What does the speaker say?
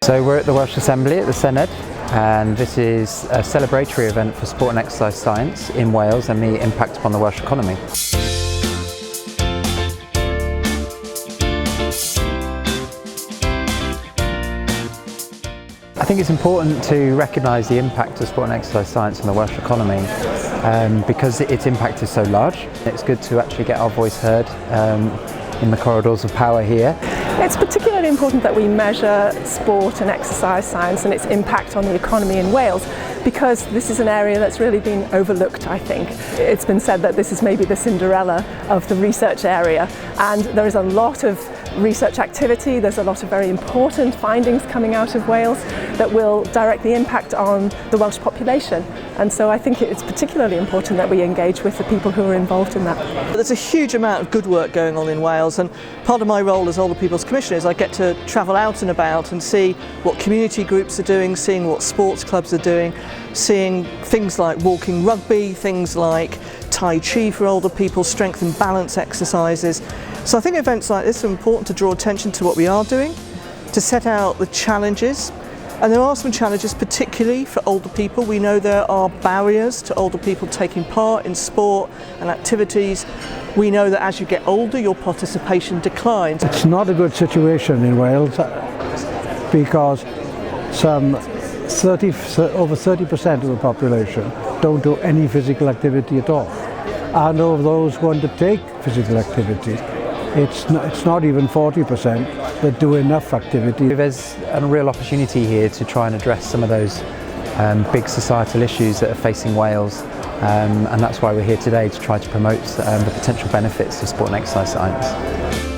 So we're at the Welsh Assembly at the Senedd, and this is a celebratory event for sport and exercise science in Wales and the impact upon the Welsh economy. I think it's important to recognise the impact of sport and exercise science on the Welsh economy because its impact is so large. It's good to actually get our voice heard in the corridors of power here. It's particularly important that we measure sport and exercise science and its impact on the economy in Wales, because this is an area that's really been overlooked, I think. It's been said that this is maybe the Cinderella of the research area, and there is a lot of research activity, there's a lot of very important findings coming out of Wales that will directly impact on the Welsh population. And so I think it's particularly important that we engage with the people who are involved in that. There's a huge amount of good work going on in Wales, and part of my role as Older People's Commissioner is I get to travel out and about and see what community groups are doing, seeing what sports clubs are doing, seeing things like walking rugby, things like Tai Chi for older people, strength and balance exercises. So I think events like this are important to draw attention to what we are doing, to set out the challenges. And there are some challenges particularly for older people. We know there are barriers to older people taking part in sport and activities. We know that as you get older, your participation declines. It's not a good situation in Wales because over 30% of the population don't do any physical activity at all. And of those who undertake physical activity, it's not even 40% that do enough activity. There's a real opportunity here to try and address some of those big societal issues that are facing Wales, and that's why we're here today, to try to promote the potential benefits of sport and exercise science.